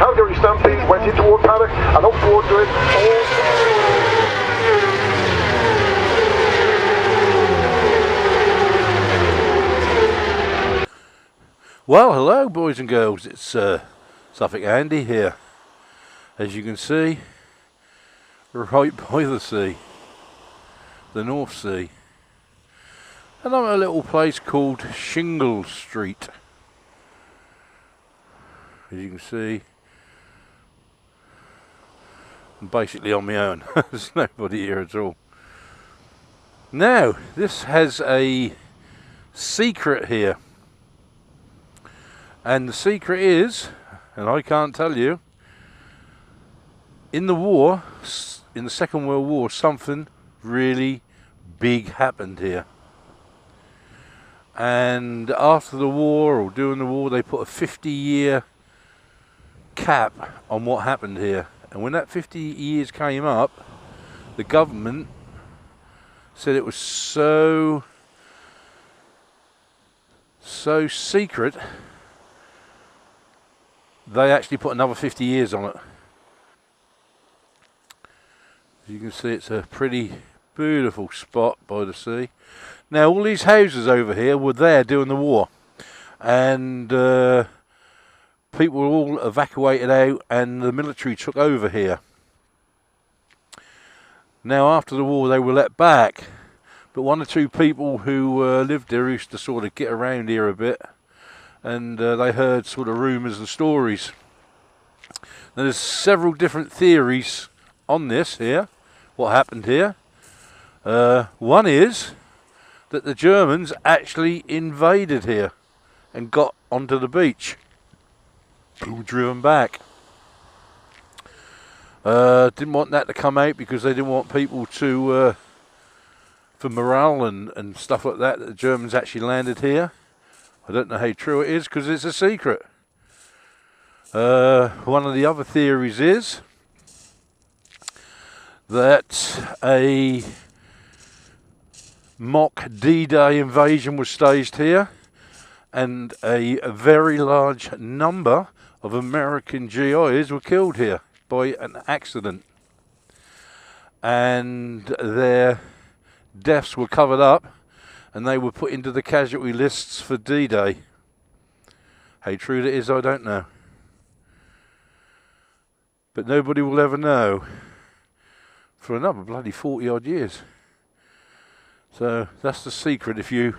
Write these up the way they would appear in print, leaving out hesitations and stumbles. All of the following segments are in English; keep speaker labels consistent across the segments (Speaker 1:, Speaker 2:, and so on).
Speaker 1: Calgary Stampede went into toward paddock and up towards it.
Speaker 2: Well, hello boys and girls, it's Suffolk Andy here, as you can see, right by the sea, the North Sea, and I'm at a little place called Shingle Street. As you can see, I'm basically on my own. There's nobody here at all. Now, this has a secret here. And the secret is, and I can't tell you, in the war, in the Second World War, something really big happened here. And after the war, or during the war, they put a 50-year cap on what happened here. And when that 50 years came up, the government said it was so secret, they actually put another 50 years on it. As you can see, it's a pretty beautiful spot by the sea. Now, all these houses over here were there during the war, and people were all evacuated out, and the military took over here. Now, after the war, they were let back, but one or two people who lived there used to sort of get around here a bit, and they heard sort of rumours and stories. Now, there's several different theories on this here, what happened here. One is that the Germans actually invaded here and got onto the beach. They were driven back. Didn't want that to come out because they didn't want people to, for morale and stuff like that the Germans actually landed here. I don't know how true it is because it's a secret. One of the other theories is that a mock D-Day invasion was staged here, and a very large number of American GIs were killed here by an accident, and their deaths were covered up and they were put into the casualty lists for D-Day. How true that is, I don't know. But nobody will ever know for another bloody 40 odd years. So that's the secret. If you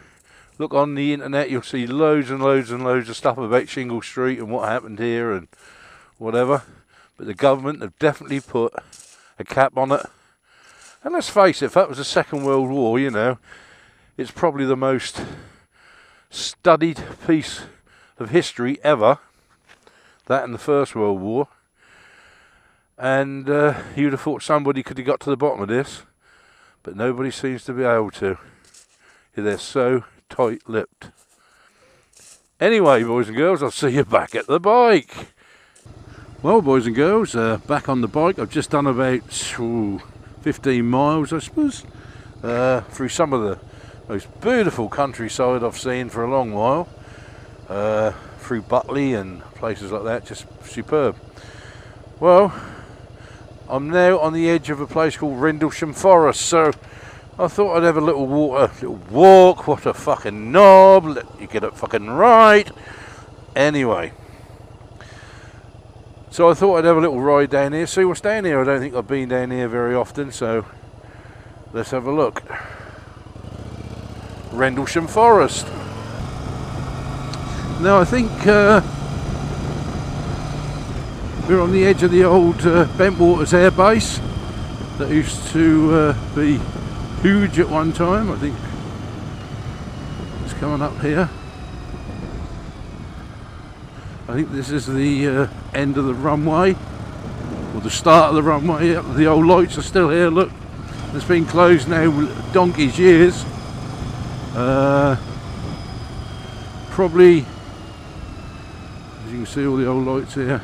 Speaker 2: look on the internet, you'll see loads and loads and loads of stuff about Shingle Street and what happened here and whatever. But the government have definitely put a cap on it. And let's face it, if that was the Second World War, you know, it's probably the most studied piece of history ever. That and the First World War. And you'd have thought somebody could have got to the bottom of this. But nobody seems to be able to. They're so tight-lipped. Anyway, boys and girls, I'll see you back at the bike. Well, boys and girls, back on the bike. I've just done about 15 miles, I suppose, through some of the most beautiful countryside I've seen for a long while. Through Butley and places like that, just superb. Well, I'm now on the edge of a place called Rendlesham Forest, so I thought I'd have a little walk. What a fucking knob, let you get it fucking right. Anyway, so I thought I'd have a little ride down here, see what's down here. I don't think I've been down here very often, so let's have a look. Rendlesham Forest. Now I think we're on the edge of the old Bentwaters Air Base that used to be huge at one time. I think it's coming up here. I think this is the end of the runway, or the start of the runway. The old lights are still here, look. It's been closed now donkey's years. Probably, as you can see, all the old lights here.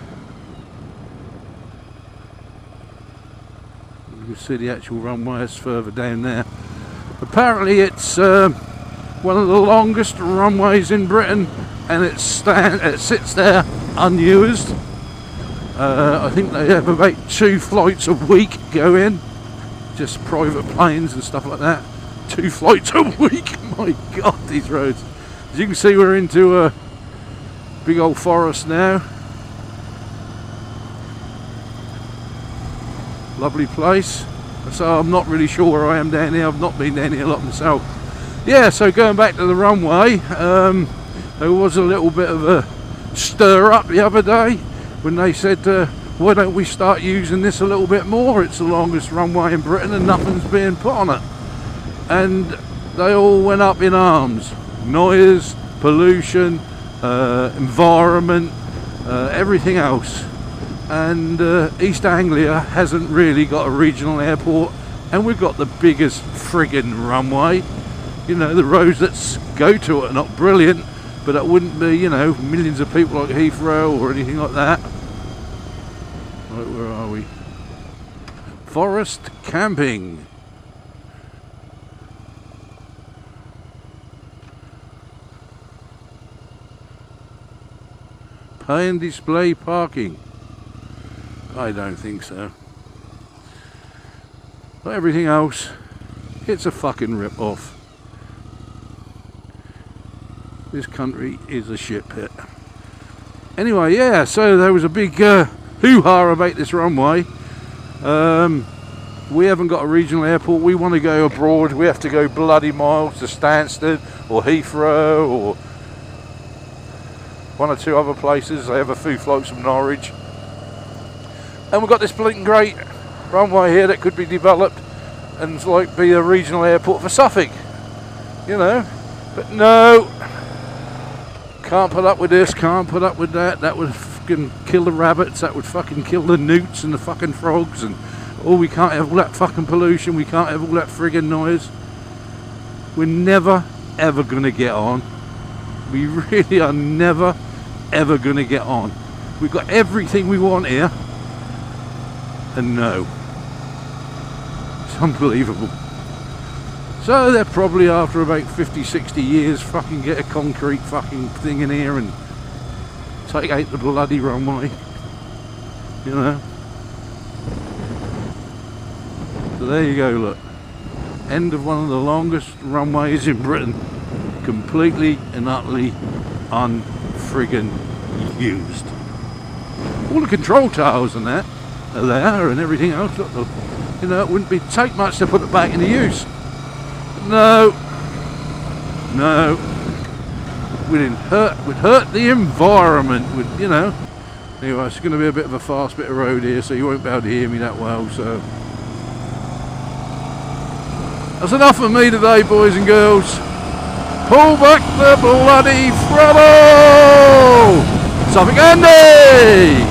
Speaker 2: You can see the actual runway is further down there. Apparently it's one of the longest runways in Britain, and it sits there unused. I think they have about 2 flights a week going, just private planes and stuff like that. 2 flights a week. My God, these roads. As you can see, we're into a big old forest now. Lovely place. So I'm not really sure where I am down here. I've not been down here a lot myself. Yeah, so going back to the runway, there was a little bit of a stir up the other day when they said, why don't we start using this a little bit more? It's the longest runway in Britain and nothing's being put on it. And they all went up in arms. Noise, pollution, environment, everything else. And East Anglia hasn't really got a regional airport, and we've got the biggest friggin' runway. You know, the roads that go to it are not brilliant, but it wouldn't be, you know, millions of people like Heathrow or anything like that. Right, where are we? Forest camping. Pay and display parking. I don't think so. But everything else, it's a fucking rip-off. This country is a shit pit. Anyway, yeah, so there was a big hoo-ha about this runway. We haven't got a regional airport. We want to go abroad. We have to go bloody miles to Stansted or Heathrow or 1 or 2 other places. They have a few flights from Norwich. And we've got this blinking great runway here that could be developed and like be a regional airport for Suffolk, you know. But no, can't put up with this, can't put up with that. That would fucking kill the rabbits, that would fucking kill the newts and the fucking frogs, and oh, we can't have all that fucking pollution, we can't have all that friggin' noise. We're never ever gonna get on. We really are never ever gonna get on. We've got everything we want here. And no, it's unbelievable. So they're probably after about 50-60 years fucking get a concrete fucking thing in here and take out the bloody runway, you know. So there you go, look, end of one of the longest runways in Britain, completely and utterly unfriggin' used. All the control towers and that are there and everything else. Look, you know, it wouldn't take much to put it back into use. No, no, we'd hurt the environment. You know. Anyway, it's going to be a bit of a fast bit of road here, so you won't be able to hear me that well. So that's enough of me today, boys and girls. Pull back the bloody throttle, Suffolk Andy.